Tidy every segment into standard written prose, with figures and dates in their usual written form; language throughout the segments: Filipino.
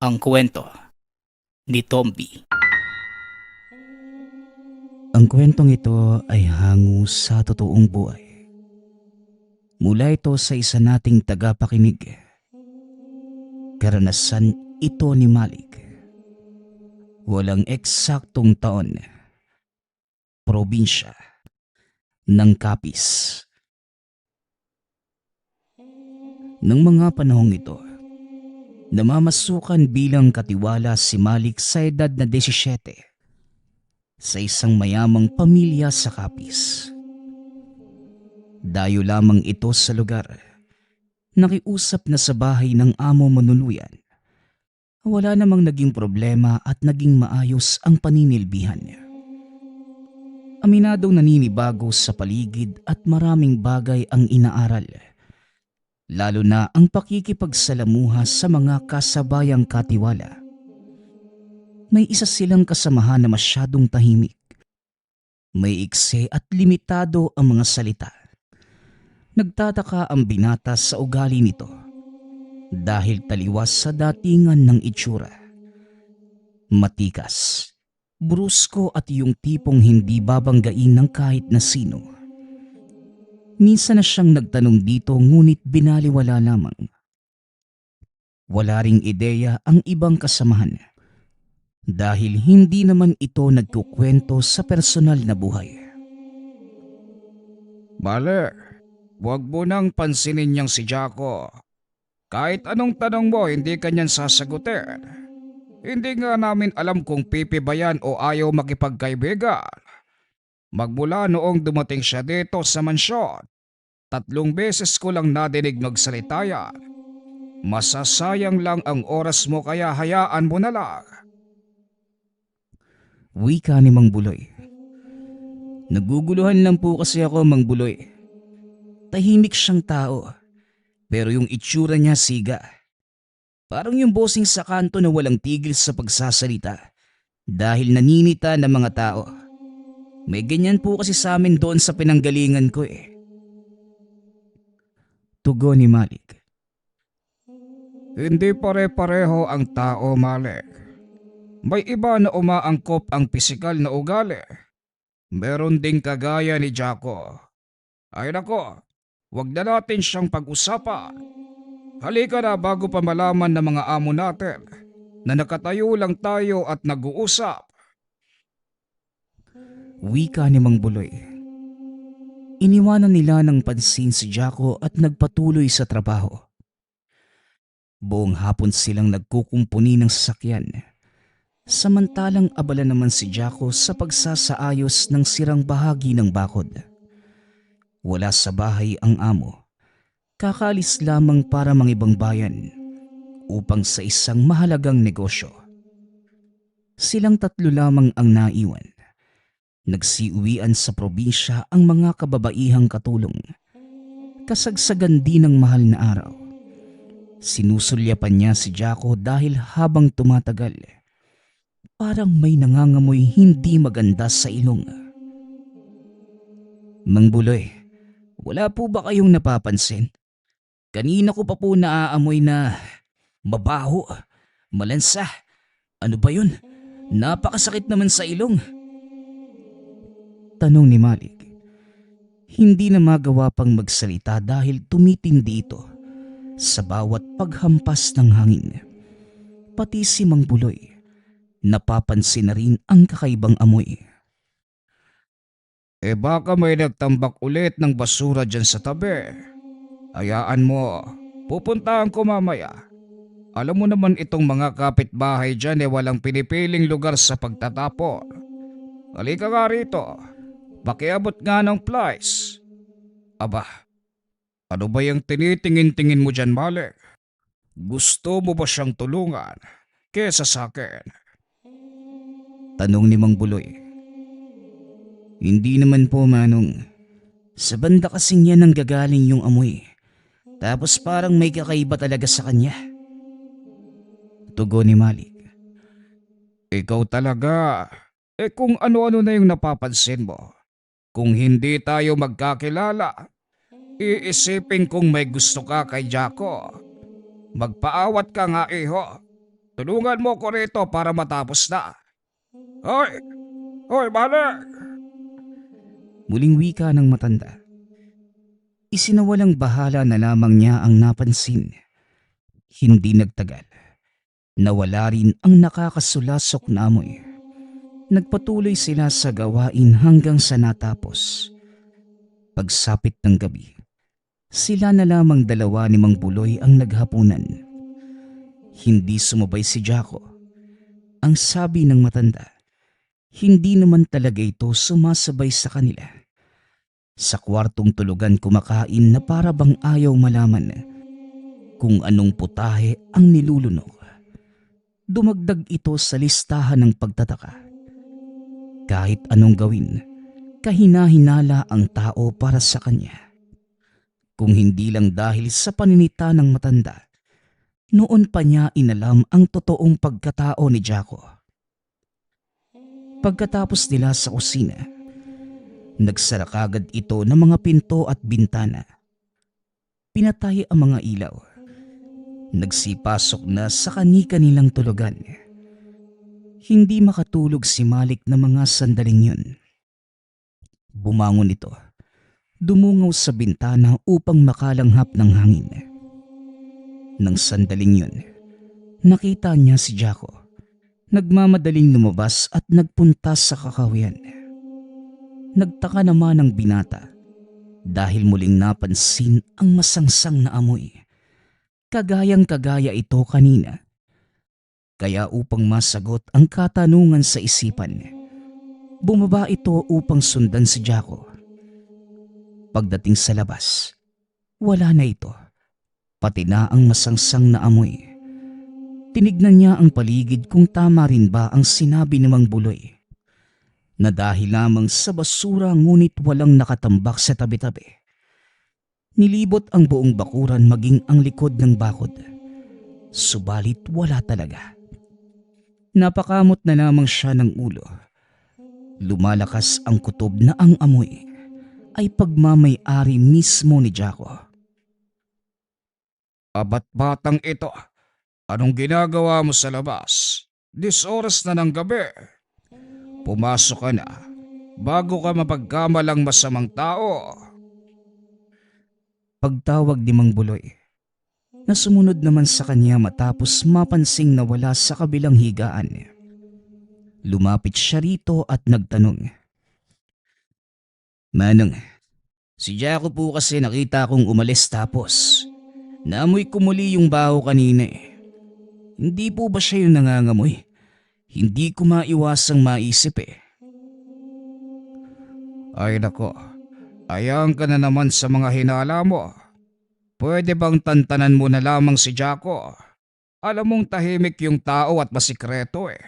Ang kwento ni Tomby. Ang kwentong ito ay hango sa totoong buhay. Mula ito sa isa nating tagapakinig. Karanasan ito ni Malik. Walang eksaktong taon. Probinsya ng Capiz. Nang mga panahong ito, namamasukan bilang katiwala si Malik sa edad na 17 sa isang mayamang pamilya sa Capiz. Dayo lamang ito sa lugar. Nakiusap na sa bahay ng amo manuluyan. Wala namang naging problema at naging maayos ang paninilbihan niya. Aminadong naninibago sa paligid at maraming bagay ang inaaral. Lalo na ang pakikipagsalamuha sa mga kasabayang katiwala. May isa silang kasamahan na masyadong tahimik. May ikse at limitado ang mga salita. Nagtataka ang binata sa ugali nito dahil taliwas sa datingan ng itsura. Matikas, brusko at yung tipong hindi babanggain ng kahit na sino. Minsan na siyang nagtanong dito ngunit binaliwala lamang. Wala ring ideya ang ibang kasamahan dahil hindi naman ito nagkukwento sa personal na buhay. Bale, wag mo nang pansinin niyang si Jaco. Kahit anong tanong mo, hindi kanyan sasagutin. Hindi nga namin alam kung pipi ba yan o ayaw makipagkaibigan. Magmula noong dumating siya dito sa mansyon, 3 beses ko lang nadinig magsalita yan. Masasayang lang ang oras mo kaya hayaan mo na lang. Wika ni Mang Buloy. Naguguluhan lang po kasi ako, Mang Buloy. Tahimik siyang tao, pero yung itsura niya siga. Parang yung bossing sa kanto na walang tigil sa pagsasalita dahil naninita ng mga tao. May ganyan po kasi sa amin doon sa pinanggalingan ko eh. Tugon ni Malik. Hindi pare-pareho ang tao, Malik. May iba na umaangkop ang pisikal na ugali. Meron ding kagaya ni Jaco. Ay nako, wag na natin siyang pag-usapan. Halika na bago pa malaman ng mga amo natin na nakatayo lang tayo at nag-uusap. Wika ni Mang Buloy. Iniwanan nila ng pansin si Jaco at nagpatuloy sa trabaho. Buong hapon silang nagkukumpuni ng sasakyan. Samantalang abala naman si Jaco sa pagsasaayos ng sirang bahagi ng bakod. Wala sa bahay ang amo. Kakalis lamang para mangibang bayan upang sa isang mahalagang negosyo. Silang 3 lamang ang naiwan. Nagsiuwian sa probinsya ang mga kababaihang katulong. Kasagsagan din ng mahal na araw. Sinusulyapan niya si Jaco dahil habang tumatagal, parang may nangangamoy hindi maganda sa ilong. Mang Buloy, wala po ba kayong napapansin? Kanina ko pa po naaamoy na mabaho, malansa. Ano ba yun? Napakasakit naman sa ilong. Tanong ni Malik. Hindi na magawa pang magsalita dahil tumitindi ito sa bawat paghampas ng hangin. Pati si Mang Buloy, napapansin na rin ang kakaibang amoy. Baka may nagtambak ulit ng basura dyan sa tabi. Hayaan mo, pupuntahan ko mamaya. Alam mo naman itong mga kapitbahay dyan walang pinipiling lugar sa pagtatapon. Halika nga rito, pakiabot nga ng plies. Aba, ano ba yung tinitingin-tingin mo dyan, Malik? Gusto mo ba siyang tulungan kesa sa akin? Tanong ni Mang Buloy. Hindi naman po, Manong. Sa banda kasing yan ang gagaling yung amoy. Tapos parang may kakaiba talaga sa kanya. Tugon ni Malik. Ikaw talaga. Kung ano-ano na yung napapansin mo. Kung hindi tayo magkakilala, iisipin kong may gusto ka kay Jaco. Magpaawat ka nga, iho. Tulungan mo ko rito para matapos na. Hoy! Hoy, balik! Muling wika ng matanda. Isinawalang bahala na lamang niya ang napansin. Hindi nagtagal. Nawala rin ang nakakasulasok na amoy. Nagpatuloy sila sa gawain hanggang sa natapos. Pagsapit ng gabi, sila na lamang dalawa ni Mang Buloy ang naghapunan. Hindi sumabay si Jaco. Ang sabi ng matanda, hindi naman talaga ito sumasabay sa kanila. Sa kwartong tulugan kumakain na para bang ayaw malaman kung anong putahe ang nilulunok. Dumagdag ito sa listahan ng pagtataka. Kahit anong gawin, kahina-hinala ang tao para sa kanya. Kung hindi lang dahil sa paninita ng matanda, noon pa niya inalam ang totoong pagkatao ni Jaco. Pagkatapos nila sa kusina, nagsara kagad ito ng mga pinto at bintana. Pinatay ang mga ilaw. Nagsipasok na sa kani-kanilang tulugan. Hindi makatulog si Malik na mga sandaling yun. Bumangon ito. Dumungaw sa bintana upang makalanghap ng hangin. Nang sandaling yun, nakita niya si Jaco. Nagmamadaling lumabas at nagpunta sa kakawian. Nagtaka naman ang binata dahil muling napansin ang masangsang na amoy. Kagayang-kagaya ito kanina. Kaya upang masagot ang katanungan sa isipan, bumaba ito upang sundan si Jaco. Pagdating sa labas, wala na ito. Pati na ang masangsang na amoy. Tinignan niya ang paligid kung tama rin ba ang sinabi ni Mang Buloy. Na dahil lamang sa basura ngunit walang nakatambak sa tabi-tabi. Nilibot ang buong bakuran maging ang likod ng bakod. Subalit wala talaga. Napakamot na lamang siya ng ulo. Lumalakas ang kutob na ang amoy ay pagmamay-ari mismo ni Jaco. Abat batang ito, anong ginagawa mo sa labas? 10 oras na ng gabi. Pumasok ka na bago ka mapagkamalang masamang tao. Pagtawag ni Mang Buloy, na sumunod naman sa kanya matapos mapansing nawala sa kabilang higaan. Lumapit siya rito at nagtanong. Manong, si Jaco po kasi nakita kong umalis tapos naamoy ko muli yung baho kanina eh. Hindi po ba siya yung nangangamoy? Hindi ko maiwasang maisip eh. Ay nako, ayang ka na naman sa mga hinala mo. Pwede bang tantanan mo na lamang si Jaco? Alam mong tahimik yung tao at masikreto eh.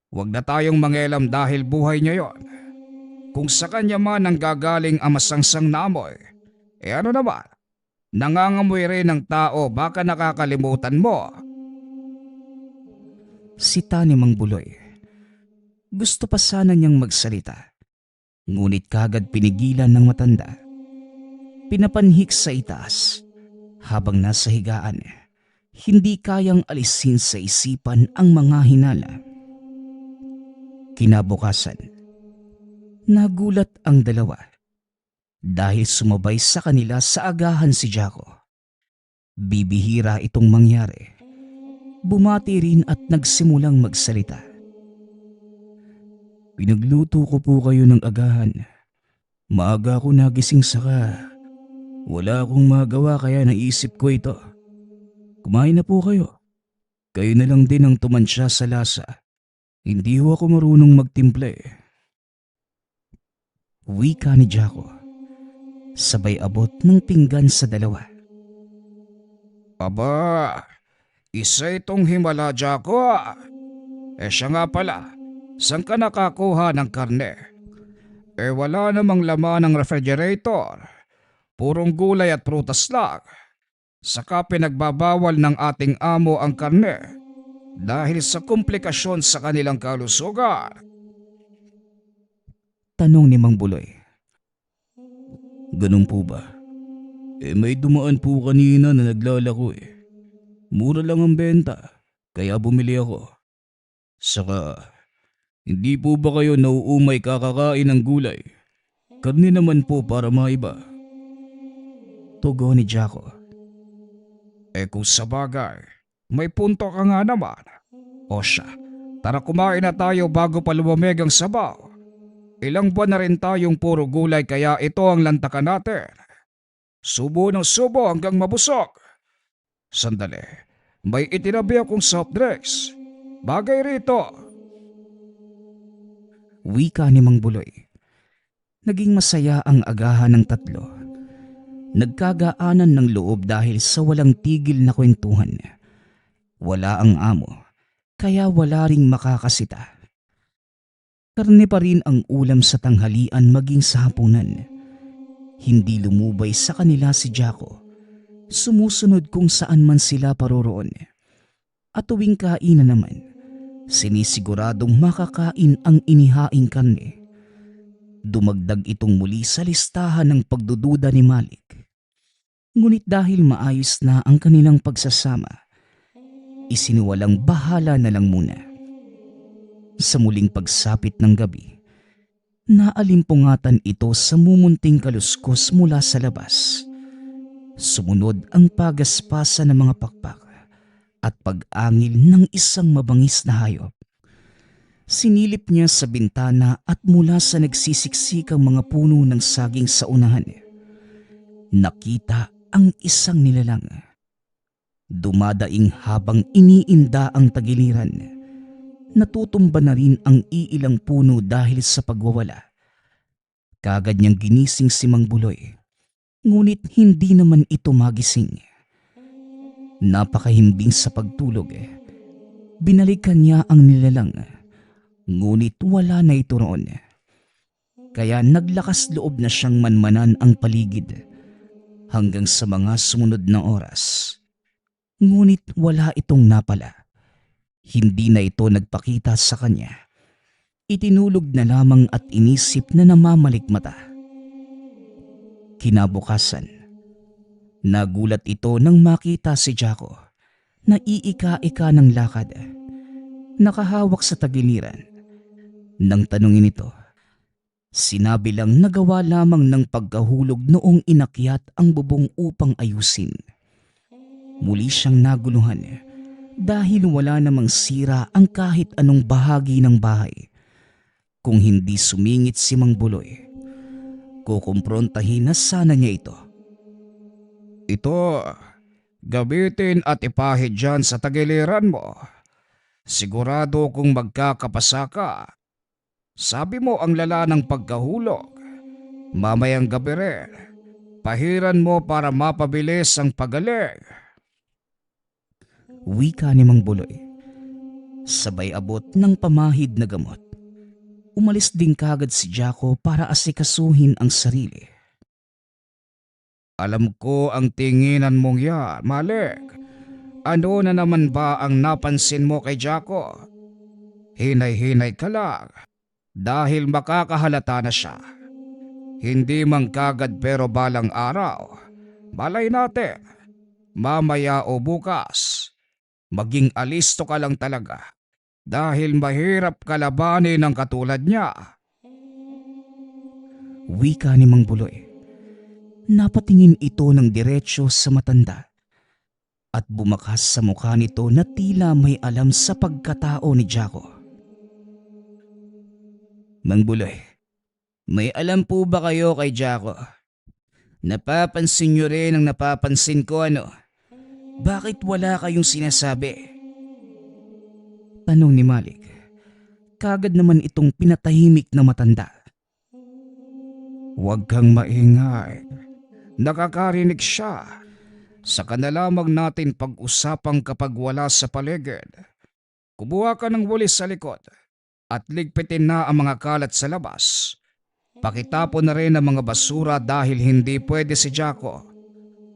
Huwag na tayong mangelam dahil buhay niya yon. Kung sa kanya man ang gagaling ang masangsang na amoy, ano naman, nangangamoy rin ng tao baka nakakalimutan mo. Sita ni Mang Buloy. Gusto pa sana niyang magsalita. Ngunit kagad pinigilan ng matanda. Pinapanhik sa itaas. Habang nasa higaan, hindi kayang alisin sa isipan ang mga hinala. Kinabukasan, nagulat ang dalawa dahil sumabay sa kanila sa agahan si Jaco. Bibihira itong mangyari. Bumati rin at nagsimulang magsalita. Pinagluto ko po kayo ng agahan. Maaga ako nagising saka wala akong magawa kaya naisip ko ito. Kumain na po kayo. Kayo na lang din ang tumansya sa lasa. Hindi ho ako marunong magtimpla eh. Wika ni Jaco. Sabay abot ng pinggan sa dalawa. Aba, isa itong himala, Jaco. Siya nga pala, saan ka nakakuha ng karne? Wala namang laman ng refrigerator. Purong gulay at prutas lang. Saka pinagbabawal ng ating amo ang karne dahil sa komplikasyon sa kanilang kalusugan. Tanong ni Mang Buloy. Ganun po ba? May dumaan po kanina na naglalako eh. Mura lang ang benta. Kaya bumili ako. Saka, hindi po ba kayo nauumay kakakain ng gulay? Karne naman po para maiba. Tugon ni Jaco. Kung sa bagay, may punto ka nga naman. O siya, tara kumain na tayo bago pa lumamig ang sabaw. Ilang buwan na rin tayong puro gulay kaya ito ang lantakan natin. Subo ng subo hanggang mabusog. Sandali, may itinabi akong soft drinks. Bagay rito. Wika ni Mang Buloy. Naging masaya ang agahan ng tatlo. Nagkagaanan ng loob dahil sa walang tigil na kwentuhan. Wala ang amo, kaya wala ring makakasita. Karne pa rin ang ulam sa tanghalian maging sa hapunan. Hindi lumubay sa kanila si Jaco. Sumusunod kung saan man sila paroroon. At tuwing kainan naman, sinisiguradong makakain ang inihaing karne. Dumagdag itong muli sa listahan ng pagdududa ni Malik. Ngunit dahil maayos na ang kanilang pagsasama, isiniwalang bahala na lang muna. Sa muling pagsapit ng gabi, naalimpungatan ito sa mumunting kaluskos mula sa labas. Sumunod ang pagaspasa ng mga pakpak at pag-angil ng isang mabangis na hayop. Sinilip niya sa bintana at mula sa nagsisiksikang mga puno ng saging sa unahan, nakita ang isang nilalang. Dumadaing habang iniinda ang tagiliran. Natutumba na rin ang iilang puno dahil sa pagwawala. Kagad niyang ginising si Mang Buloy, ngunit hindi naman ito magising. Napakahimbing sa pagtulog. Binalikan niya ang nilalang, ngunit wala na ito roon. Kaya naglakas loob na siyang manmanan ang paligid hanggang sa mga sumunod na oras. Ngunit wala itong napala. Hindi na ito nagpakita sa kanya. Itinulog na lamang at inisip na namamalikmata. Kinabukasan, nagulat ito nang makita si Jaco na iika-ika ng lakad. Nakahawak sa tagiliran. Nang tanungin ito, sinabi lang nagawa lamang ng pagkahulog noong inakyat ang bubong upang ayusin. Muli siyang naguluhan dahil wala namang sira ang kahit anong bahagi ng bahay. Kung hindi sumingit si Mang Buloy, kukumprontahin na sana niya ito. Ito, gamitin at ipahid dyan sa tagiliran mo. Sigurado kung magkakapasa ka. Sabi mo ang lala ng pagkahulog. Mamayang gabi rin, pahiran mo para mapabilis ang pagaling. Wika ni Mang Buloy. Sabay abot ng pamahid na gamot. Umalis din kagad si Jaco para asikasuhin ang sarili. Alam ko ang tinginan mong yan, Malik. Ano na naman ba ang napansin mo kay Jaco? Hinay-hinay ka lang dahil makakahalata na siya. Hindi man kagad pero balang araw. Malay natin, mamaya o bukas. Maging alisto ka lang talaga dahil mahirap kalabanin ang katulad niya. Wika ni Mang Buloy. Napatingin ito ng diretsyo sa matanda at bumakas sa mukha nito na tila may alam sa pagkatao ni Jaco. Mang Buloy, may alam po ba kayo kay Jaco? Napapansin niyo rin ang napapansin ko ano? Bakit wala kayong sinasabi? Tanong ni Malik. Kagad naman itong pinatahimik na matanda. Huwag kang maingay. Nakakarinig siya. Saka na lamang natin pag-usapang kapag wala sa paligid. Kumuha ka ng walis sa likod at ligpitin na ang mga kalat sa labas. Pakitapon na rin ang mga basura dahil hindi pwede si Jaco.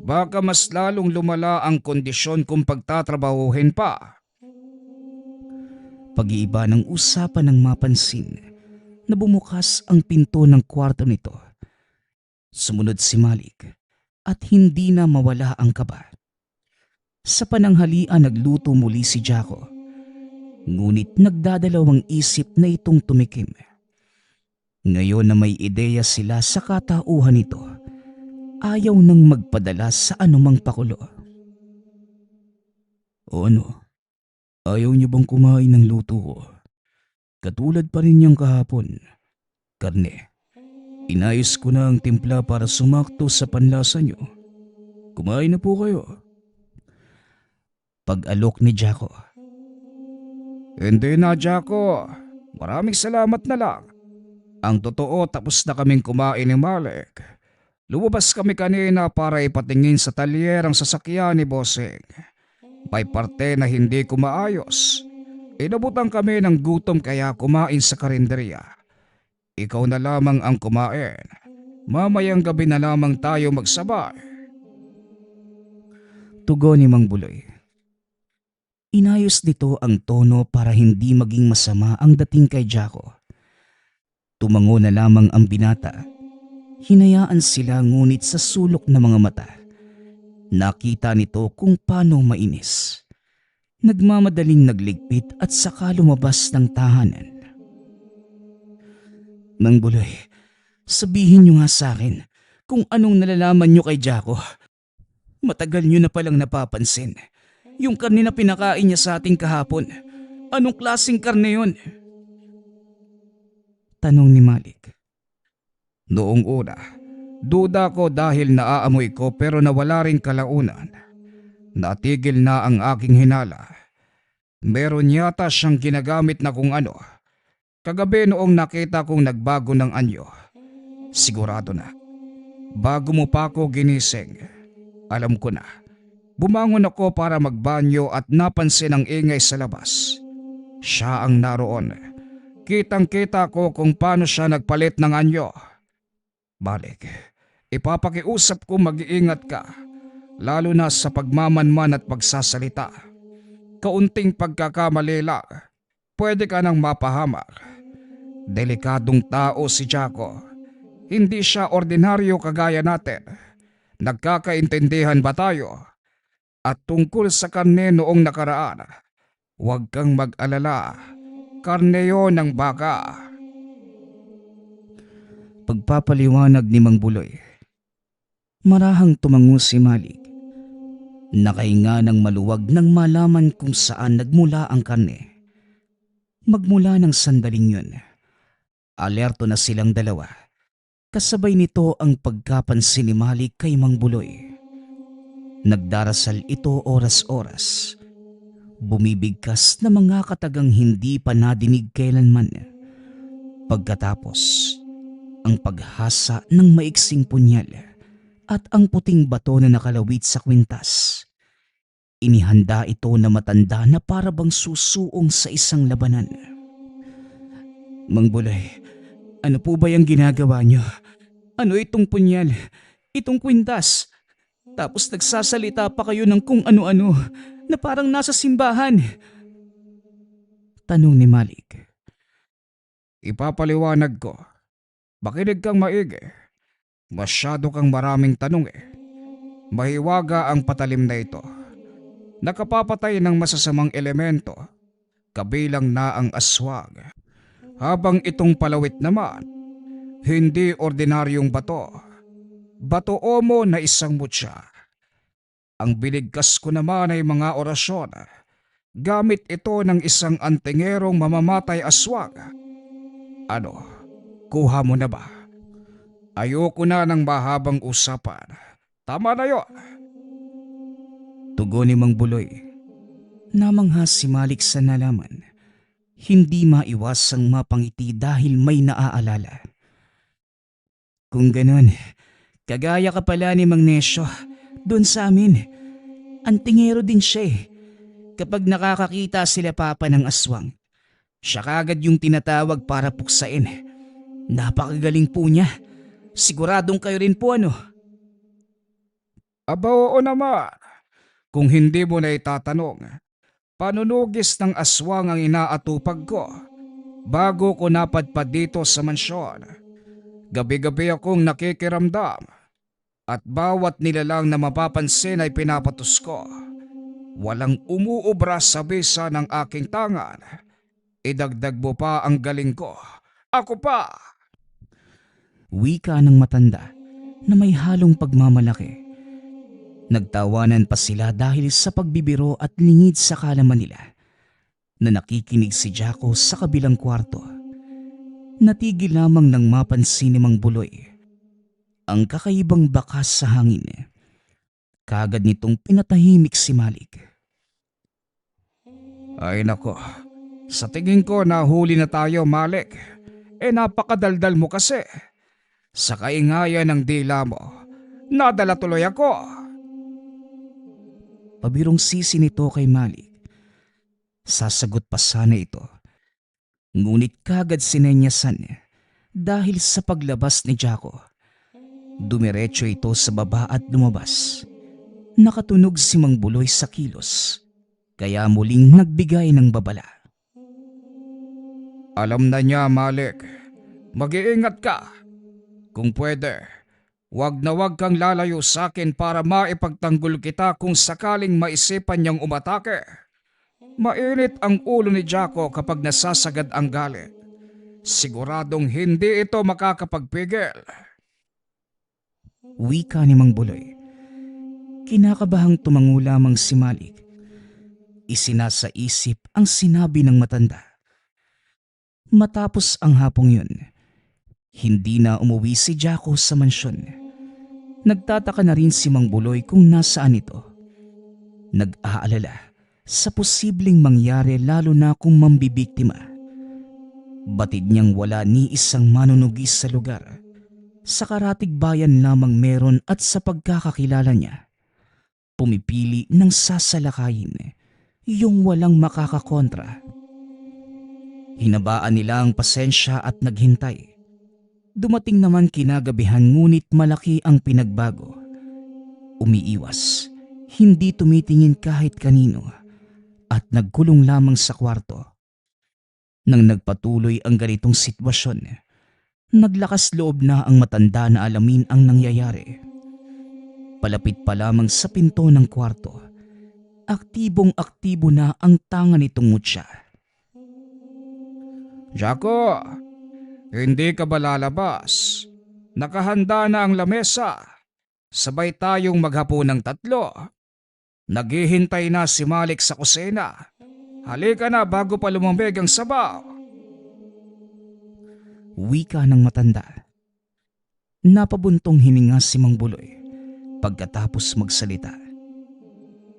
Baka mas lalong lumala ang kondisyon kung pagtatrabahuhin pa. Pag-iiba ng usapan ng mapansin na bumukas ang pinto ng kwarto nito. Sumunod si Malik at hindi na mawala ang kaba. Sa pananghalian nagluto muli si Jaco. Ngunit nagdadalawang isip na itong tumikim. Ngayon na may ideya sila sa katauhan nito, ayaw nang magpadala sa anumang pakulo. O ano? Ayaw niyo bang kumain ng luto ko? Katulad pa rin niyang kahapon. Karne. Inayos ko na ang timpla para sumakto sa panlasa niyo. Kumain na po kayo. Pag-alok ni Jaco. Hindi na, Jaco. Maraming salamat na lang. Ang totoo, tapos na kaming kumain ni Malik. Lumabas kami kanina para ipatingin sa talyer ang sasakyan ni Bossing. May parte na hindi ko maayos. Inabutan kami ng gutom kaya kumain sa karinderya. Ikaw na lamang ang kumain. Mamayang gabi na lamang tayo magsabay. Tugon ni Mang Buloy. Inayos nito ang tono para hindi maging masama ang dating kay Jaco. Tumango na lamang ang binata. Hinayaan sila ngunit sa sulok ng mga mata. Nakita nito kung paano mainis. Nagmamadaling nagligpit at saka lumabas ng tahanan. Mang Buloy, sabihin niyo nga sa akin kung anong nalalaman niyo kay Jaco. Matagal niyo na palang napapansin. Yung karne na pinakain niya sa ating kahapon. Anong klaseng karne yun? Tanong ni Malik. Noong una, duda ko dahil naaamoy ko pero nawala rin kalaunan. Natigil na ang aking hinala. Meron yata siyang ginagamit na kung ano. Kagabi noong nakita kong nagbago ng anyo. Sigurado na. Bago mo pa ako ginising, alam ko na. Bumangon ako para magbanyo at napansin ang ingay sa labas. Siya ang naroon. Kitang-kita ko kung paano siya nagpalit ng anyo. Balik, ipapakiusap ko mag-iingat ka. Lalo na sa pagmamanman at pagsasalita. Kaunting pagkakamali lang, pwede ka nang mapahamak. Delikadong tao si Jaco. Hindi siya ordinaryo kagaya natin. Nagkakaintindihan ba tayo? At tungkol sa karne noong nakaraan, huwag kang mag-alala. Karne yon ng baka. Pagpapaliwanag ni Mang Buloy. Marahang tumango si Malik. Nakahinga ng maluwag nang malaman kung saan nagmula ang karne. Magmula ng sandaling yun, alerto na silang dalawa. Kasabay nito ang pagkapansin ni Malik kay Mang Buloy. Nagdarasal ito oras-oras. Bumibigkas na mga katagang hindi pa nadinig kailanman. Pagkatapos, ang paghasa ng maiksing punyal at ang puting bato na nakalawit sa kwintas. Inihanda ito na matanda na para bang susuong sa isang labanan. Mang Buloy, ano po ba yung ginagawa niyo? Ano itong punyal? Itong kwintas? Tapos nagsasalita pa kayo ng kung ano-ano na parang nasa simbahan. Tanong ni Malik. Ipapaliwanag ko. Makinig kang maigi. Masyado kang maraming tanong eh. Mahiwaga ang patalim na ito. Nakapapatay ng masasamang elemento. Kabilang na ang aswang. Habang itong palawit naman, hindi ordinaryong bato. Bato omo na isang mutya. Ang binigkas ko naman ay mga orasyon. Gamit ito ng isang antingerong mamamatay aswang. Ano, kuha mo na ba? Ayoko na ng mahabang usapan. Tama na yun. Tugon ni Mang Buloy. Namangha si Malik sa nalaman. Hindi maiwasang mapangiti dahil may naaalala. Kung ganun, kagaya ka pala ni Mang Nesyo, doon sa amin. Antingero din siya eh. Kapag nakakakita sila papa ng aswang, siya kagad yung tinatawag para puksain. Napakagaling po niya. Siguradong kayo rin po ano? Aba oo naman. Kung hindi mo na itatanong, panunugis ng aswang ang inaatupag ko bago ko napadpad dito sa mansyon. Gabi-gabi akong nakikiramdam at bawat nilalang na mapapansin ay pinapatos ko. Walang umuubra sa bisa ng aking tangan. Idagdag mo pa ang galing ko. Ako pa! Wika ng matanda na may halong pagmamalaki. Nagtawanan pa sila dahil sa pagbibiro at lingid sa kalaman nila na nakikinig si Jaco sa kabilang kwarto. Natigil lamang nang mapansin ni Mang Buloy ang kakaibang bakas sa hangin. Kagad nitong pinatahimik si Malik. Ay nako, sa tingin ko nahuli na tayo, Malik. Napakadaldal mo kasi. Sa kaingayan ng dila mo, nadala tuloy ako. Pabirong sisi nito kay Malik. Sasagot pa sana ito. Ngunit kagad sinenyasan dahil sa paglabas ni Jaco. Dumiretso ito sa baba at lumabas. Nakatunog si Mang Buloy sa kilos, kaya muling nagbigay ng babala. Alam na niya, Malik. Mag-iingat ka. Kung pwede, wag na wag kang lalayo sa akin para maipagtanggol kita kung sakaling maisipan niyang umatake. Mainit ang ulo ni Jaco kapag nasasagad ang galit. Siguradong hindi ito makakapagpigil. Wika ni Mang Buloy. Kinakabahang tumango lamang si Malik. Isinasa isip ang sinabi ng matanda. Matapos ang hapong yun, hindi na umuwi si Jaco sa mansyon. Nagtataka na rin si Mang Buloy kung nasaan ito. Nag-aalala sa posibleng mangyari lalo na kung mambibiktima. Batid niyang wala ni isang manunugis sa lugar. Sa karatig bayan lamang meron at sa pagkakakilala niya, pumipili ng sasalakayin yung walang makakakontra. Hinabaan nila ang pasensya at naghintay. Dumating naman kinagabihan ngunit malaki ang pinagbago. Umiiwas, hindi tumitingin kahit kanino at nagkulong lamang sa kwarto. Nang nagpatuloy ang ganitong sitwasyon, naglakas loob na ang matanda na alamin ang nangyayari. Palapit pa lamang sa pinto ng kwarto, aktibong-aktibo na ang tanga nitong mutya. Jaco, hindi ka ba lalabas? Nakahanda na ang lamesa. Sabay tayong maghapon ng 3. Naghihintay na si Malik sa kusina. Halika na bago pa lumambig ang sabaw. Wika ng matanda. Napabuntong hininga si Mang Buloy pagkatapos magsalita.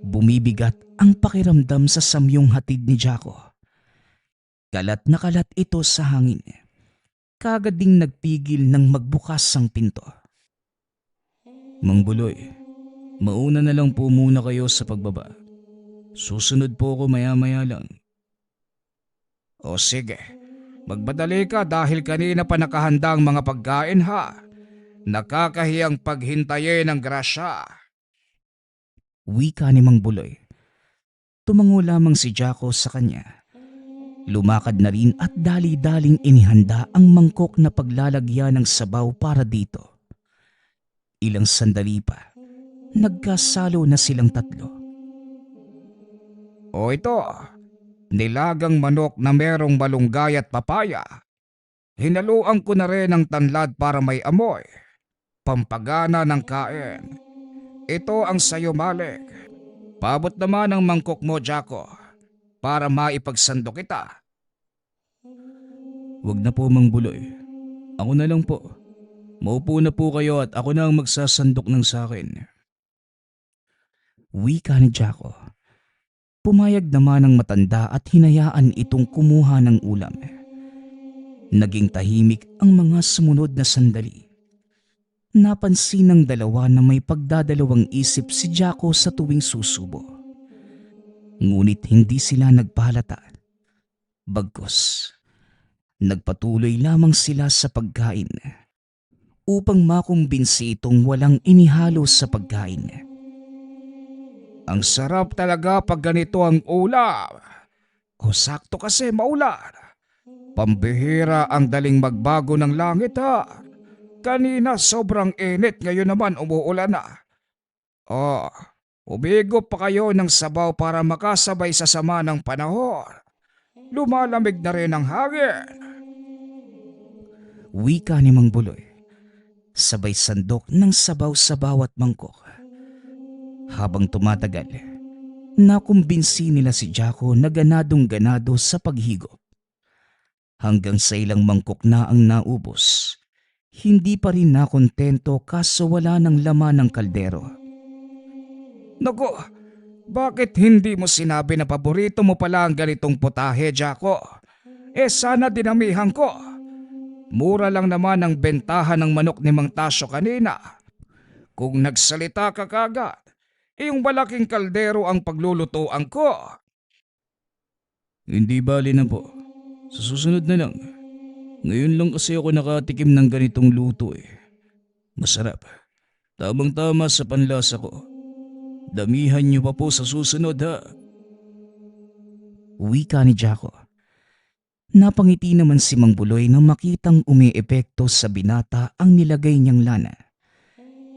Bumibigat ang pakiramdam sa samyong hatid ni Jaco. Kalat na kalat ito sa hangin. Kagad ding nagpigil nang magbukas ang pinto. Mang Buloy, mauna na lang po muna kayo sa pagbaba. Susunod po ako maya-maya lang. O sige, magmadali ka dahil kanina pa nakahanda ang mga pagkain ha. Nakakahiyang paghintayin ng grasya. Wika ni Mang Buloy. Tumango lamang si Jaco sa kanya. Lumakad na rin at dali-daling inihanda ang mangkok na paglalagyan ng sabaw para dito. Ilang sandali pa, nagkasalo na silang 3. O ito, nilagang manok na merong malunggay at papaya. Hinaluan ko na rin ng tanlad para may amoy. Pampagana ng kain. Ito ang sayo, Malik. Paabot naman ang mangkok mo, Jaco, para maipagsando kita. Wag na po, Mang Buloy. Ako na lang po. Maupo na po kayo at ako na ang magsasandok ng sakin. Wika ni Jaco. Pumayag naman ang matanda at hinayaan itong kumuha ng ulam. Naging tahimik ang mga sumunod na sandali. Napansin ng dalawa na may pagdadalawang isip si Jaco sa tuwing susubo. Ngunit hindi sila nagpahalata. Bagkus, nagpatuloy lamang sila sa pagkain upang makumbinsi itong walang inihalo sa pagkain. Ang sarap talaga pag ganito ang ulam. O sakto kasi maulan. Pambihira ang daling magbago ng langit ha. Kanina sobrang init, ngayon naman umuulan na. Oh, Umigop pa kayo ng sabaw para makasabay sa sama ng panahon. Lumalamig na rin ang hangin. Wika ni Mang Buloy. Sabay sandok ng sabaw sa bawat mangkok. Habang tumatagal, nakumbinsi nila si Jaco na ganadong-ganado sa paghigop. Hanggang sa ilang mangkok na ang naubos, hindi pa rin nakontento kaso wala ng laman ng kaldero. Naku, bakit hindi mo sinabi na paborito mo pala ang ganitong putahe, Jaco? Sana dinamihan ko. Mura lang naman ang bentahan ng manok ni Mang Tasyo kanina. Kung nagsalita ka kagad, yung malaking kaldero ang paglulutuan ko. Hindi bali na po. Sa susunod na lang. Ngayon lang kasi ako nakatikim ng ganitong luto eh. Masarap. Tamang-tama sa panlasa ko. Damihan niyo pa po sa susunod ha. Wika ni Jaco. Napangiti naman si Mang Buloy nang makitang umiepekto sa binata ang nilagay niyang lana.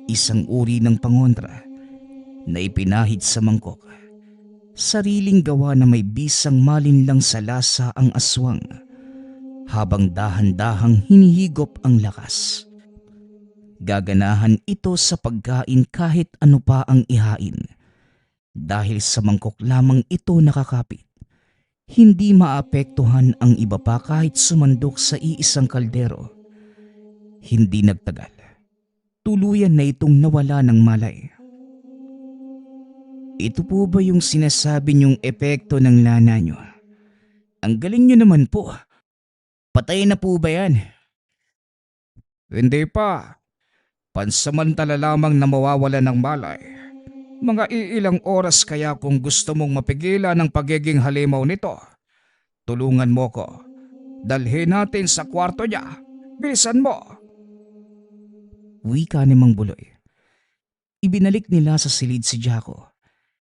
Isang uri ng pangontra na ipinahid sa mangkok. Sariling gawa na may bisang malinlang sa lasa ang aswang habang dahan-dahang hinihigop ang lakas. Gaganahan ito sa pagkain kahit ano pa ang ihain. Dahil sa mangkok lamang ito nakakapit. Hindi maapektuhan ang iba pa kahit sumandok sa iisang kaldero. Hindi nagtagal. Tuluyan na itong nawala ng malay. Ito po ba yung sinasabi niyong epekto ng lana niyo? Ang galing niyo naman po. Patay na po ba yan? Hindi pa. Pansamantala lamang na mawawala ng malay. Mga iilang oras kaya kung gusto mong mapigilan ang pagiging halimaw nito. Tulungan mo ko. Dalhin natin sa kwarto niya. Bilisan mo. Wika ni Mang Buloy. Ibinalik nila sa silid si Jaco.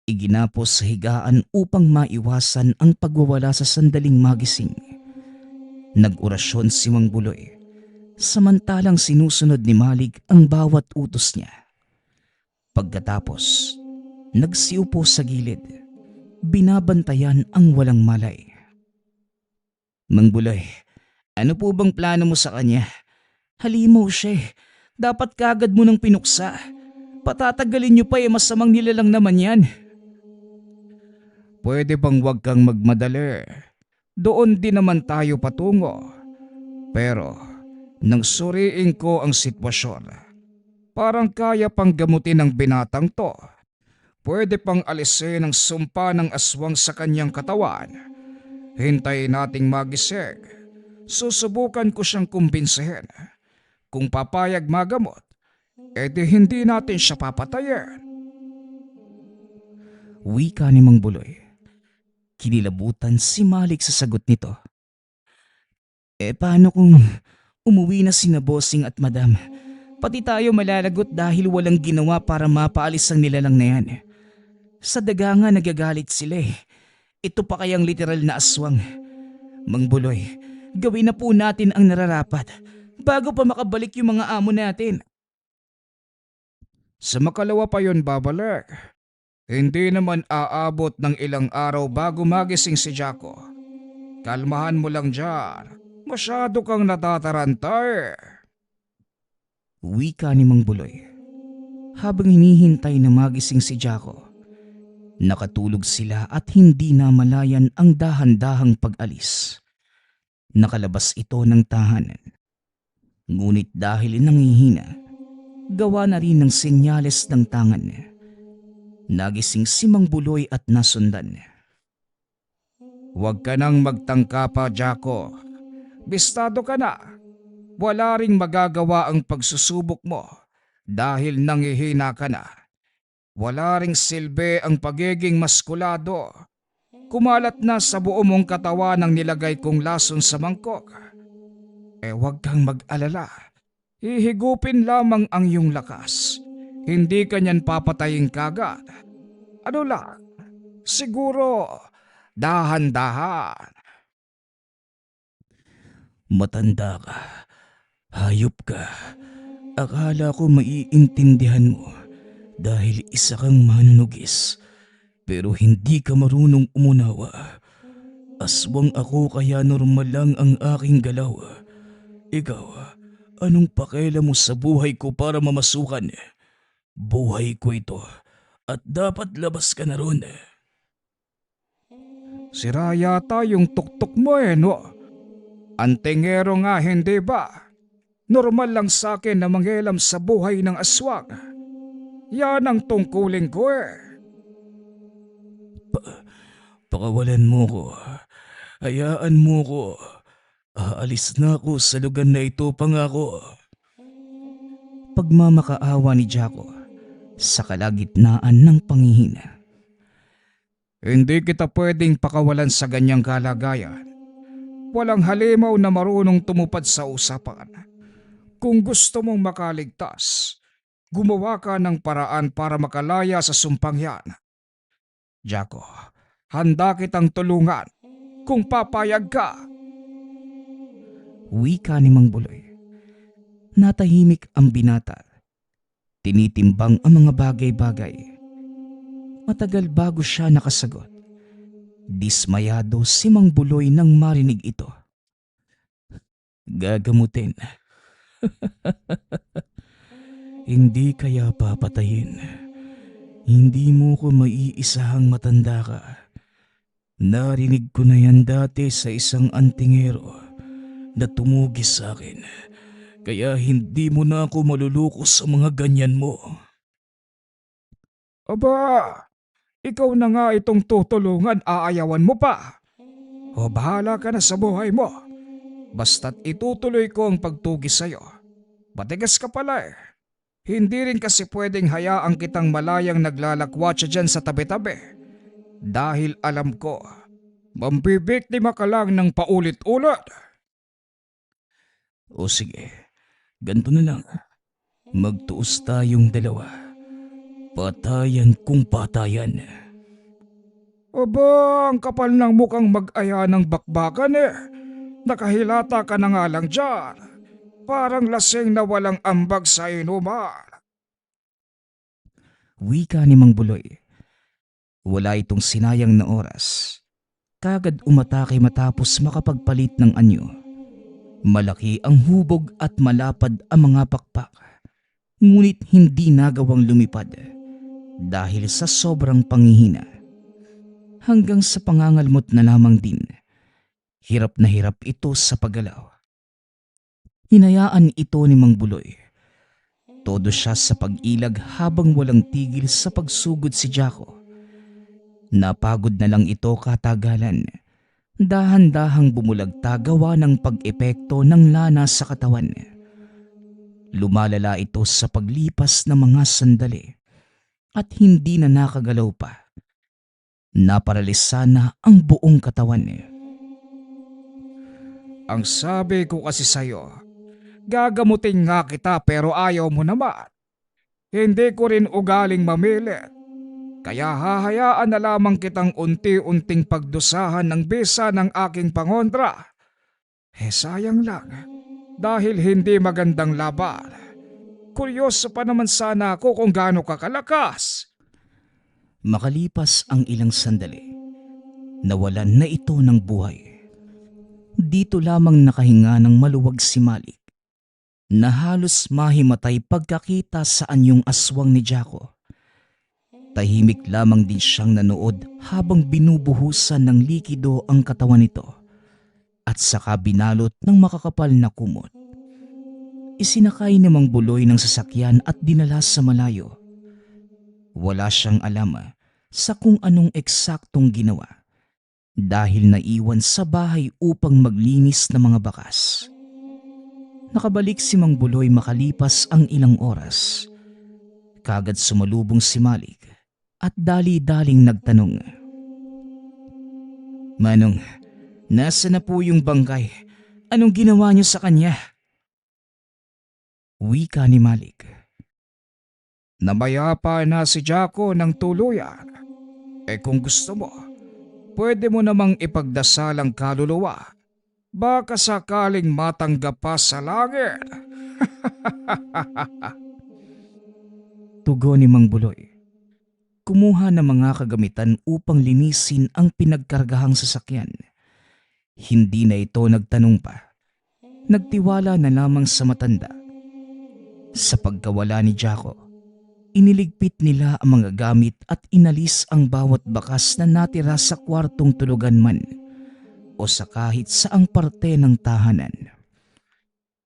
Iginapos sa higaan upang maiwasan ang pagwawala sa sandaling magising. Nag-orasyon si Mang Buloy. Samantalang sinusunod ni Malig ang bawat utos niya. Pagkatapos, nagsiupo sa gilid. Binabantayan ang walang malay. Mang Buloy, ano po bang plano mo sa kanya? Halimaw siya eh. Dapat kagad mo nang pinuksa. Patatagalin niyo pa eh, masamang nilalang naman yan. Pwede bang wag kang magmadali? Doon din naman tayo patungo. Pero, nang suriin ko ang sitwasyon, parang kaya pang gamutin ng binatang to. Pwede pang alisin ang sumpa ng aswang sa kanyang katawan. Hintayin nating magising. Susubukan ko siyang kumbinsihin. Kung papayag magamot, edi hindi natin siya papatayin. Wika ni Mang Buloy. Kinilabutan si Malik sa sagot nito. Paano kung umuwi na sina Bossing at Madam? Pati tayo malalagot dahil walang ginawa para mapaalis ang nilalang na yan. Sa daga nga nagagalit sila eh. Ito pa kayang literal na aswang. Mang Buloy, gawin na po natin ang nararapat bago pa makabalik yung mga amo natin. Sa makalawa pa yon babalik. Hindi naman aabot ng ilang araw bago magising si Jaco. Kalmahan mo lang dyan. Masyado kang natataranta eh. Wika ni Mang Buloy. Habang hinihintay na magising si Jaco, nakatulog sila at hindi namalayan ang dahan-dahang pag-alis. Nakalabas ito ng tahanan. Ngunit dahil nangihina, gawa na rin ng senyales ng tangan. Nagising si Mang Buloy at nasundan. Huwag ka nang magtangka pa, Jaco. Bistado ka na. Wala ring magagawa ang pagsusubok mo dahil nangihina ka na. Wala ring silbi ang pagiging maskulado. Kumalat na sa buo mong katawan ang nilagay kong lason sa mangkok. Huwag kang mag-alala. Hihigupin lamang ang iyong lakas. Hindi ka niyan papatayin kagad. Ano lang, siguro dahan-dahan. Matanda ka. Hayop ka. Akala ko maiintindihan mo. Dahil isa kang manunugis pero hindi ka marunong umunawa. Aswang ako kaya normal lang ang aking galaw. Ikaw, anong pakialam mo sa buhay ko para mamasukan? Buhay ko ito at dapat labas ka na ron. Sira yata yung tuktok mo no? Antingero nga hindi ba? Normal lang sa akin na manghilam sa buhay ng aswang. Yan ang tungkulin ko Pakawalan mo ko. Hayaan mo ko. Aalis na ako sa lugar na ito, pangako. Pagmamakaawa ni Jaco sa kalagitnaan ng panghihina. Hindi kita pwedeng pakawalan sa ganyang kalagayan. Walang halimaw na marunong tumupad sa usapan. Kung gusto mong makaligtas, gumawa ka ng paraan para makalaya sa sumpang yan. Jaco, handa kitang tulungan kung papayag ka. Wika ni Mang Buloy. Natahimik ang binata. Tinitimbang ang mga bagay-bagay. Matagal bago siya nakasagot. Dismayado si Mang Buloy nang marinig ito. Gagamutin. Hindi kaya papatayin. Hindi mo ko maiisahang matanda ka. Narinig ko na yan dati sa isang antingero na tumugis sa akin. Kaya hindi mo na ako maluluko sa mga ganyan mo. Aba, ikaw na nga itong tutulungan, aayawan mo pa. O bahala ka na sa buhay mo. Basta't itutuloy ko ang pagtugis sa'yo. Matigas ka pala Hindi rin kasi pwedeng hayaang kitang malayang naglalakwatsa dyan sa tabi-tabi. Dahil alam ko, mambibiktima ka lang ng paulit-ulit. O sige, ganito na lang. Magtuos tayong dalawa. Patayan kung patayan. Aba, ang kapal ng mukhang mag-aya ng bakbakan Nakahilata ka na nga lang dyan. Parang lasing na walang ambag sa inuman. Wika ni Mang Buloy. Wala itong sinayang na oras. Kagad umatake matapos makapagpalit ng anyo. Malaki ang hubog at malapad ang mga pakpak. Ngunit hindi nagawang lumipad dahil sa sobrang panghihina. Hanggang sa pangangalmot na lamang din. Hirap na hirap ito sa paggalaw. Hinayaan ito ni Mang Buloy. Todo siya sa pag-ilag habang walang tigil sa pagsugod si Jaco. Napagod na lang ito katagalan. Dahan-dahang bumulagta gawa ng pag-epekto ng lana sa katawan. Lumalala ito sa paglipas ng mga sandali at hindi na nakagalaw pa. Naparalisa na ang buong katawan. Ang sabi ko kasi sa'yo, gagamutin nga kita pero ayaw mo naman. Hindi ko rin ugaling mamilit. Kaya hahayaan na lamang kitang unti-unting pagdusahan ng bisa ng aking pangontra. Sayang lang, dahil hindi magandang laban. Kuryoso pa naman sana ako kung gaano ka kalakas. Makalipas ang ilang sandali, nawalan na ito ng buhay. Dito lamang nakahinga ng maluwag si Malik na halos mahimatay pagkakita sa anyong aswang ni Jaco. Tahimik lamang din siyang nanood habang binubuhusan ng likido ang katawan nito at saka binalot ng makakapal na kumot. Isinakay ni Mang Buloy ng sasakyan at dinala sa malayo. Wala siyang alam sa kung anong eksaktong ginawa dahil naiwan sa bahay upang maglinis ng mga bakas. Nakabalik si Mang Buloy makalipas ang ilang oras. Kagad sumalubong si Malik at dali-daling nagtanong. "Manong, nasa na po yung bangkay? Anong ginawa niyo sa kanya?" Wika ni Malik. Namayapa na si Jaco ng tuluyan. Kung gusto mo, pwede mo namang ipagdasal ang kaluluwa. Baka sakaling matanggap pa sa langit. tugon ni Mang Buloy. Kumuha ng mga kagamitan upang linisin ang pinagkargahang sasakyan. Hindi na ito nagtanong pa. Nagtiwala na lamang sa matanda. Sa pagkawala ni Jaco, iniligpit nila ang mga gamit at inalis ang bawat bakas na natira sa kwartong tulugan man o sa kahit saang parte ng tahanan.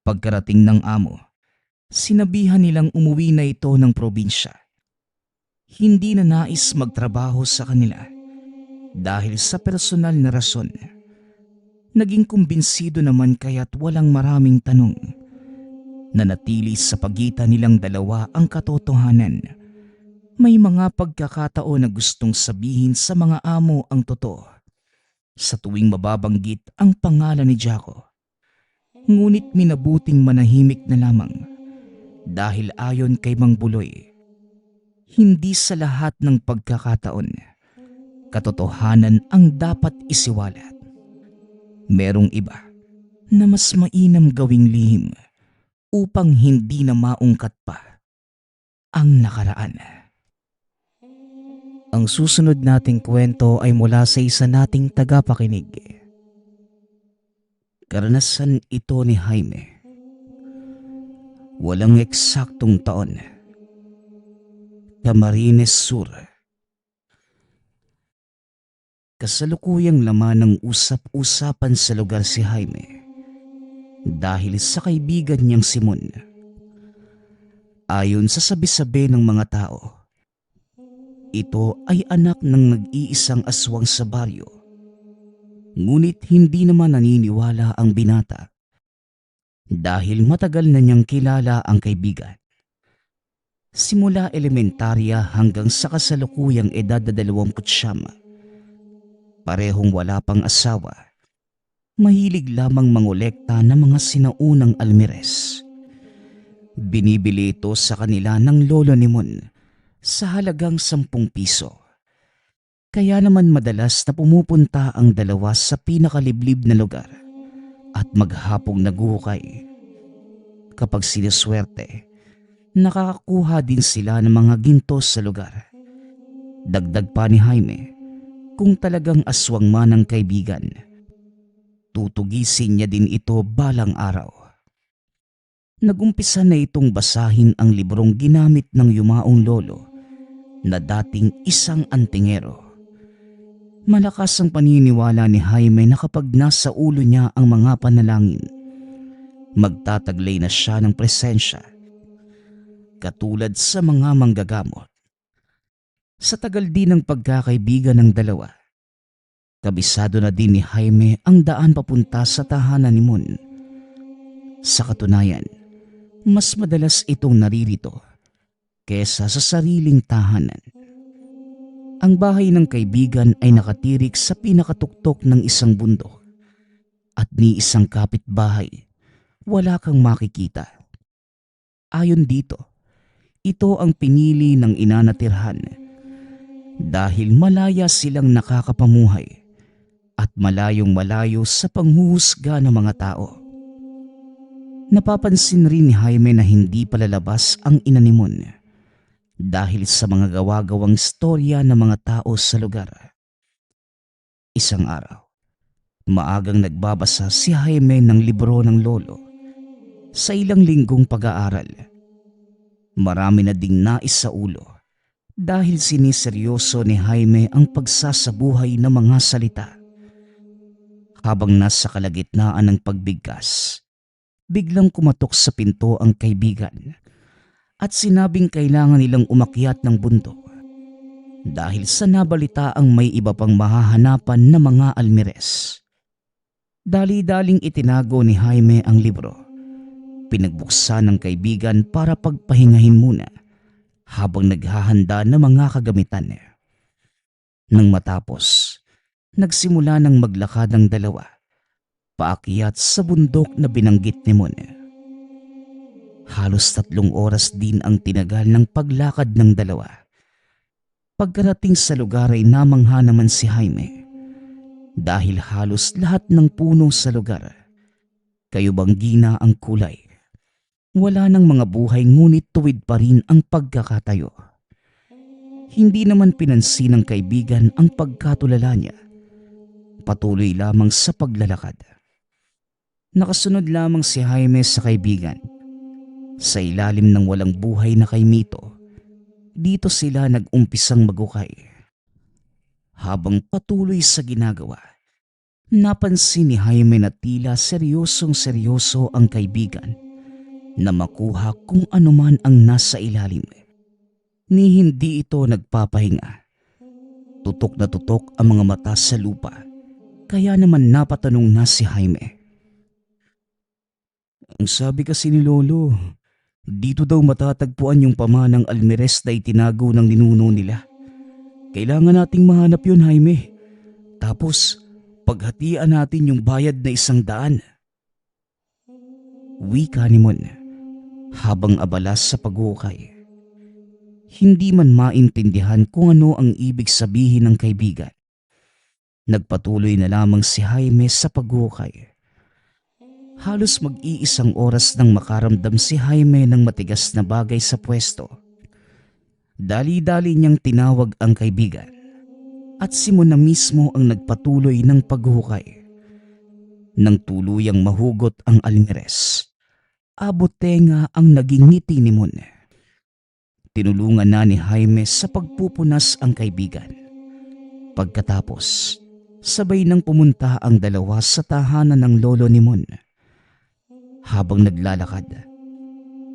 Pagkarating ng amo, sinabihan nilang umuwi na ito ng probinsya. Hindi na nais magtrabaho sa kanila dahil sa personal na rason. Naging kumbinsido naman kaya't walang maraming tanong. Nanatili sa pagitan nilang dalawa ang katotohanan. May mga pagkakataon na gustong sabihin sa mga amo ang totoo sa tuwing mababanggit ang pangalan ni Jaco. Ngunit minabuting manahimik na lamang dahil ayon kay Mang Buloy, hindi sa lahat ng pagkakataon katotohanan ang dapat isiwalat. Merong iba na mas mainam gawing lihim upang hindi na maungkat pa ang nakaraan. Ang susunod nating kwento ay mula sa isa nating tagapakinig. Karanasan ito ni Jaime. Walang eksaktong taon. Camarines Sur. Kasalukuyang laman ng usap-usapan sa lugar si Jaime dahil sa kaibigan niyang si Mon. Ayon sa sabi-sabi ng mga tao, ito ay anak ng nag-iisang aswang sa baryo. Ngunit hindi naman naniniwala ang binata dahil matagal na niyang kilala ang kaibigan. Simula elementarya hanggang sa kasalukuyang edad na 29, parehong wala pang asawa. Mahilig lamang mangolekta ng mga sinaunang almires. Binibili ito sa kanila ng lolo ni Mon sa halagang 10 piso. Kaya naman madalas na pumupunta ang dalawa sa pinakaliblib na lugar at maghapong naguhukay. Kapag sinaswerte, nakakakuha din sila ng mga ginto sa lugar. Dagdag pa ni Jaime, kung talagang aswang man ang kaibigan, tutugisin niya din ito balang araw. Nagumpisa na itong basahin ang librong ginamit ng yumaong lolo na dating isang antingero. Malakas ang paniniwala ni Jaime na kapag nasa ulo niya ang mga panalangin, magtataglay na siya ng presensya, katulad sa mga manggagamot. Sa tagal din ng pagkakaibigan ng dalawa, kabisado na din ni Jaime ang daan papunta sa tahanan ni Mon. Sa katunayan, mas madalas itong naririto kesa sa sariling tahanan. Ang bahay ng kaibigan ay nakatirik sa pinakatuktok ng isang bundok at ni isang kapitbahay wala kang makikita. Ayon dito, ito ang pinili ng ina na tirhan dahil malaya silang nakakapamuhay at malayong malayo sa panghuhusga ng mga tao. Napapansin rin ni Jaime na hindi palalabas ang ina ni Mon dahil sa mga gawa-gawang istorya ng mga tao sa lugar. Isang araw, maagang nagbabasa si Jaime ng libro ng lolo. Sa ilang linggong pag-aaral, marami na ding nais sa ulo dahil siniseryoso ni Jaime ang pagsasabuhay ng mga salita. Habang nasa kalagitnaan ng pagbigkas, biglang kumatok sa pinto ang kaibigan at sinabing kailangan nilang umakyat ng bundok dahil sa nabalita ang may iba pang mahahanapan na mga almires. Dali-daling itinago ni Jaime ang libro. Pinagbuksan ng kaibigan para pagpahingahin muna habang naghahanda ng mga kagamitan. Nang matapos, nagsimula ng maglakad ang dalawa paakyat sa bundok na binanggit ni Mon. Halos 3 oras din ang tinagal ng paglakad ng dalawa. Pagkarating sa lugar ay namangha naman si Jaime dahil halos lahat ng puno sa lugar kayubanggina ang kulay. Wala ng mga buhay ngunit tuwid pa rin ang pagkakatayo. Hindi naman pinansin ng kaibigan ang pagkatulala niya. Patuloy lamang sa paglalakad. Nakasunod lamang si Jaime sa kaibigan. Sa ilalim ng walang buhay na kay Mito, dito sila nag-umpisang magukay. Habang patuloy sa ginagawa, napansin ni Jaime na tila seryosong seryoso ang kaibigan na makuha kung anuman ang nasa ilalim. Ni hindi ito nagpapahinga. Tutok na tutok ang mga mata sa lupa, kaya naman napatanong na si Jaime. Ang sabi kasi ni Lolo, dito daw matatagpuan yung pamanang Almirez na itinago ng ninuno nila. Kailangan nating mahanap yun, Jaime. Tapos, paghatian natin yung bayad na 100. Wika ni Mon habang abala sa paghukay. Hindi man maintindihan kung ano ang ibig sabihin ng kaibigan. Nagpatuloy na lamang si Jaime sa paghukay. Halos mag-iisang oras nang makaramdam si Jaime ng matigas na bagay sa pwesto. Dali-dali niyang tinawag ang kaibigan at si Mon na mismo ang nagpatuloy ng paghukay. Nang tuluyang mahugot ang Almirez, abot tenga ang naging ngiti ni Mon. Tinulungan na ni Jaime sa pagpupunas ang kaibigan. Pagkatapos, sabay nang pumunta ang dalawa sa tahanan ng lolo ni Mon. Habang naglalakad,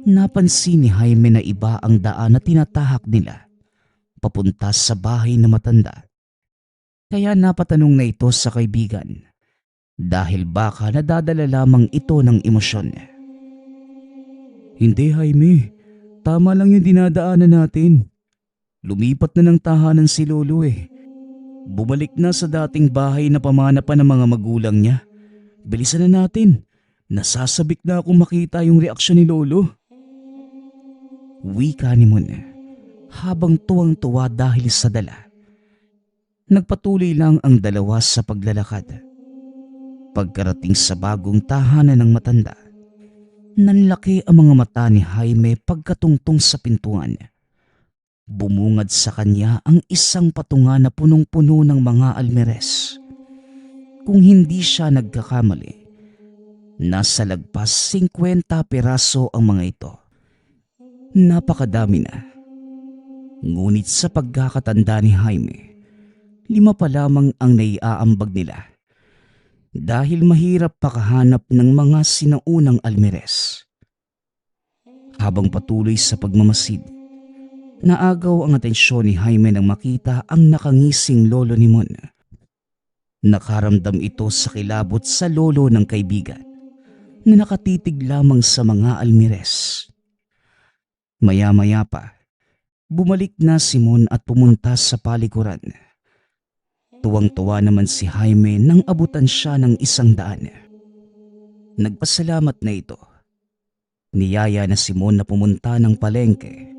napansin ni Jaime na iba ang daan na tinatahak nila papunta sa bahay na matanda. Kaya napatanong na ito sa kaibigan dahil baka nadadala lamang ito ng emosyon. Hindi, Jaime. Tama lang yung dinadaanan natin. Lumipat na ng tahanan si Lolo eh. Bumalik na sa dating bahay na pamana pa ng mga magulang niya. Bilisan na natin. Nasasabik na akong makita yung reaksyon ni Lolo. Wika ni Mon habang tuwang-tuwa dahil sa dala. Nagpatuloy lang ang dalawa sa paglalakad. Pagkarating sa bagong tahanan ng matanda, nanlaki ang mga mata ni Jaime pagkatungtong sa pintuan. Bumungad sa kanya ang isang patungan na punong-puno ng mga Almirez. Kung hindi siya nagkakamali, nasa lagpas 50 piraso ang mga ito. Napakadami na. Ngunit sa pagkakatanda ni Jaime, 5 pa lamang ang naiaambag nila. Dahil mahirap pakahanap ng mga sinaunang Almirez. Habang patuloy sa pagmamasid, naagaw ang atensyon ni Jaime nang makita ang nakangising lolo ni Mon. Nakaramdam ito sa kilabot sa lolo ng kaibigan na nakatitig lamang sa mga Almirez. Maya-maya pa, bumalik na si Mon at pumunta sa palikuran. Tuwang-tuwa naman si Jaime nang abutan siya ng 100. Nagpasalamat na ito. Niyaya na si Mon na pumunta ng palengke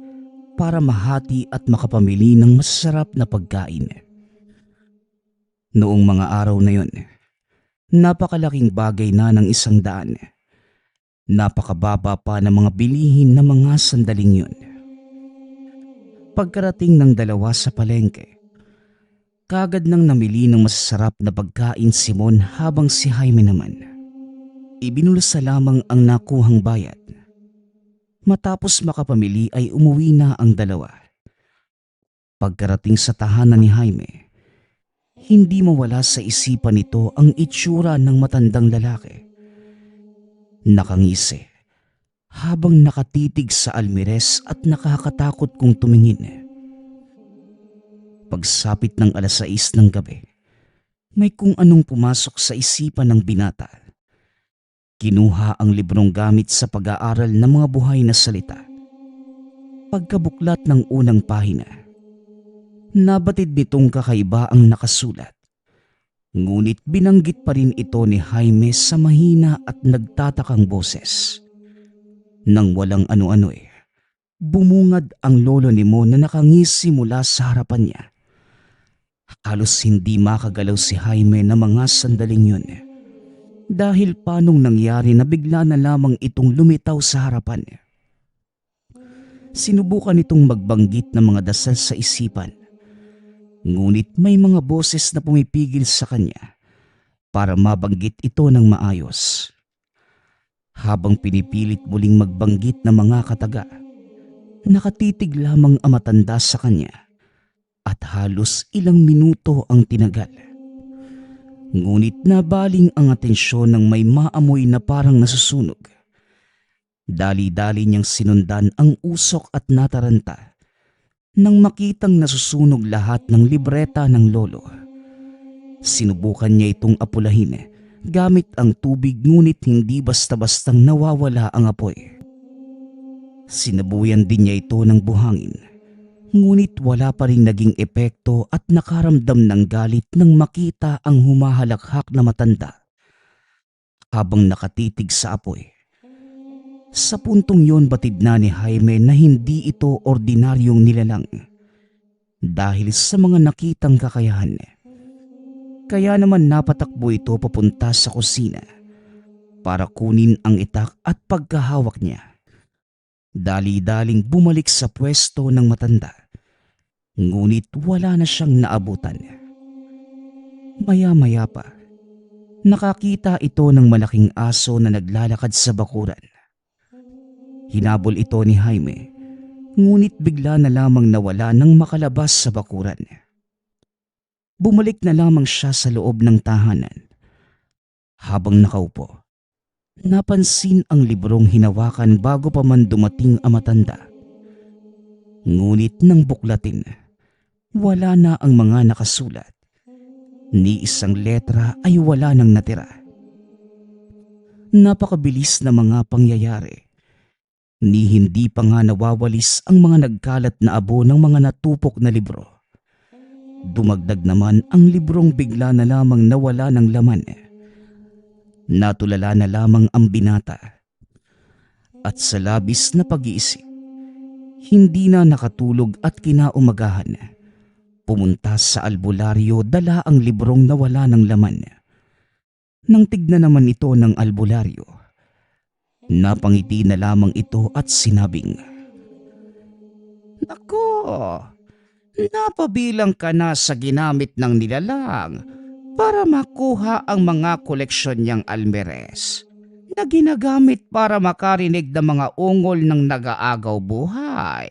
para mahati at makapamili ng masarap na pagkain. Noong mga araw na yon, napakalaking bagay na ng 100. Napakababa pa ng mga bilihin na mga sandaling yon. Pagkarating ng dalawa sa palengke, kagad nang namili ng masasarap na pagkain si Mon habang si Jaime naman ibinulsa lamang ang nakuhang bayad. Matapos makapamili ay umuwi na ang dalawa. Pagkarating sa tahanan ni Jaime, hindi mawala sa isipan nito ang itsura ng matandang lalaki. Nakangisi habang nakatitig sa Almirez at nakakatakot kung tumingin. Pagsapit ng 6:00 ng gabi, may kung anong pumasok sa isipan ng binata. Kinuha ang librong gamit sa pag-aaral ng mga buhay na salita. Pagkabuklat ng unang pahina, nabatid nitong kakaiba ang nakasulat. Ngunit binanggit pa rin ito ni Jaime sa mahina at nagtatakang boses. Nang walang ano-ano bumungad ang lolo ni Mon na nakangisi mula sa harapan niya. Halos hindi makagalaw si Jaime na mga sandaling yun. Dahil paanong nangyari na bigla na lamang itong lumitaw sa harapan. Sinubukan itong magbanggit ng mga dasal sa isipan. Ngunit may mga boses na pumipigil sa kanya para mabanggit ito ng maayos. Habang pinipilit muling magbanggit ng mga kataga, nakatitig lamang ang matanda sa kanya at halos ilang minuto ang tinagal. Ngunit nabaling ang atensyon ng may maamoy na parang nasusunog. Dali-dali niyang sinundan ang usok at nataranta nang makitang nasusunog lahat ng libreta ng lolo. Sinubukan niya itong apulahin gamit ang tubig ngunit hindi basta-bastang nawawala ang apoy. Sinabuyan din niya ito ng buhangin. Ngunit wala pa rin naging epekto at nakaramdam ng galit nang makita ang humahalakhak na matanda habang nakatitig sa apoy. Sa puntong yon batid na ni Jaime na hindi ito ordinaryong nilalang dahil sa mga nakitang kakayahan. Kaya naman napatakbo ito papunta sa kusina para kunin ang itak at pagkahawak niya. Dali-daling bumalik sa pwesto ng matanda. Ngunit wala na siyang naabutan. Maya-maya pa, nakakita ito ng malaking aso na naglalakad sa bakuran. Hinabol ito ni Jaime, ngunit bigla na lamang nawala nang makalabas sa bakuran. Bumalik na lamang siya sa loob ng tahanan. Habang nakaupo, napansin ang librong hinawakan bago pa man dumating ang matanda. Ngunit nang buklatin, wala na ang mga nakasulat. Ni isang letra ay wala nang natira. Napakabilis na mga pangyayari. Ni hindi pa nga nawawalis ang mga nagkalat na abo ng mga natupok na libro. Dumagdag naman ang librong bigla na lamang nawala ng laman. Natulala na lamang ang binata. At sa labis na pag-iisip, hindi na nakatulog at kinaumagahan. Pumunta sa albularyo, dala ang librong nawala ng laman. Nang tignan naman ito ng albularyo, napangiti na lamang ito at sinabing, "Nako, napabilang ka na sa ginamit ng nilalang para makuha ang mga koleksyon niyang almeres na ginagamit para makarinig ng mga ungol ng nag-aagaw buhay.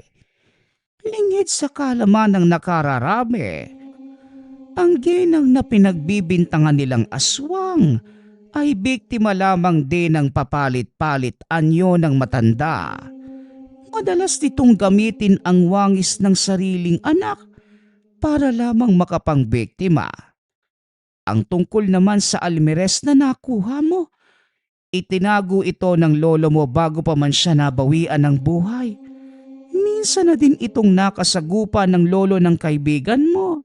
Lingid sa kalaman ng nakararami, ang ginang na pinagbibintangan nilang aswang ay biktima lamang din ng papalit-palit anyo ng matanda. Madalas nitong gamitin ang wangis ng sariling anak para lamang makapangbiktima. Ang tungkol naman sa almeres na nakuha mo, itinago ito ng lolo mo bago pa man siya nabawian ng buhay. Minsan na din itong nakasagupa ng lolo ng kaibigan mo.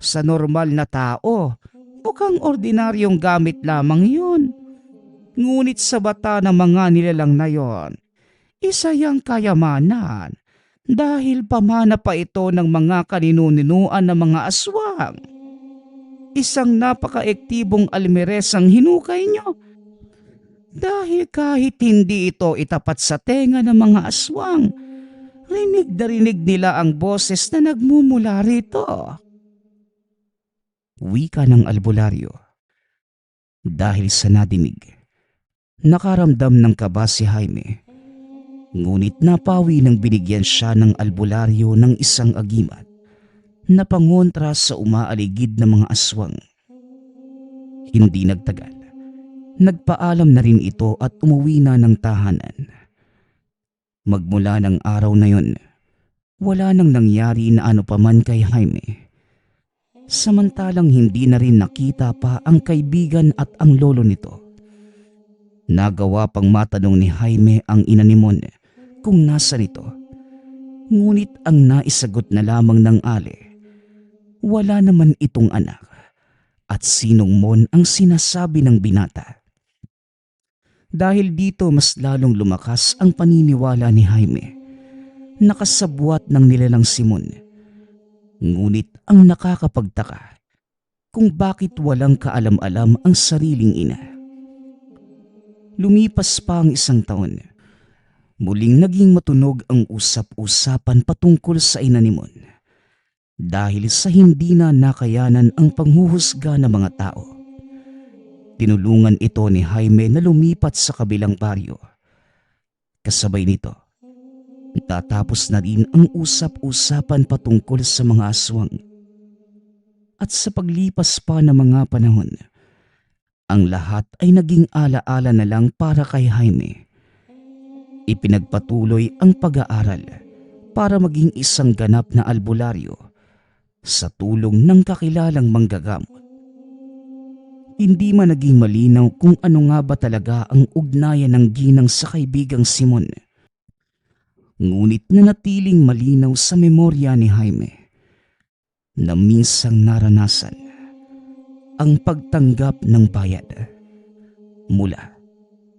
Sa normal na tao, mukhang ordinaryong gamit lamang yun. Ngunit sa bata ng mga nilalang na yon, isa yang kayamanan dahil pamana pa ito ng mga kaninu-ninuan ng mga aswang. Isang napaka-ektibong almeres ang hinukay nyo. Dahil kahit hindi ito itapat sa tenga ng mga aswang, rinig na rinig nila ang boses na nagmumula rito." Wika ng albularyo. Dahil sa nadinig, nakaramdam ng kaba si Jaime. Ngunit napawi nang binigyan siya ng albularyo ng isang agimat na pangontra sa umaaligid na mga aswang. Hindi nagtagal, nagpaalam na rin ito at umuwi na ng tahanan. Magmula ng araw na yon, wala nang nangyari na ano paman kay Jaime. Samantalang hindi na rin nakita pa ang kaibigan at ang lolo nito. Nagawa pang matanong ni Jaime ang ina ni Mon kung nasa nito. Ngunit ang naisagot na lamang ng Ale, wala naman itong anak at sinong Mon ang sinasabi ng binata. Dahil dito mas lalong lumakas ang paniniwala ni Jaime. Nakasabwat ng nilalang si Mon. Ngunit ang nakakapagtaka kung bakit walang kaalam-alam ang sariling ina. Lumipas pa ang 1 taon. Muling naging matunog ang usap-usapan patungkol sa inanimon dahil sa hindi na nakayanan ang panghuhusga ng mga tao. Tinulungan ito ni Jaime na lumipat sa kabilang baryo. Kasabay nito, tatapos na rin ang usap-usapan patungkol sa mga aswang. At sa paglipas pa ng mga panahon, ang lahat ay naging alaala na lang para kay Jaime. Ipinagpatuloy ang pag-aaral para maging isang ganap na albularyo sa tulong ng kakilalang manggagamot. Hindi man naging malinaw kung ano nga ba talaga ang ugnayan ng ginang sa kaibigang Simon. Ngunit nanatiling malinaw sa memorya ni Jaime na minsang naranasan ang pagtanggap ng bayad mula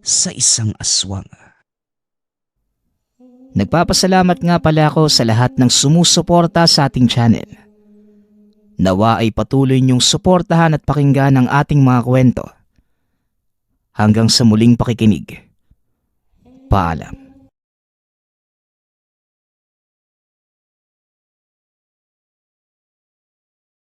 sa isang aswang. Nagpapasalamat nga pala ako sa lahat ng sumusuporta sa ating channel. Nawa ay patuloy niyong suportahan at pakinggan ang ating mga kwento. Hanggang sa muling pakikinig. Paalam.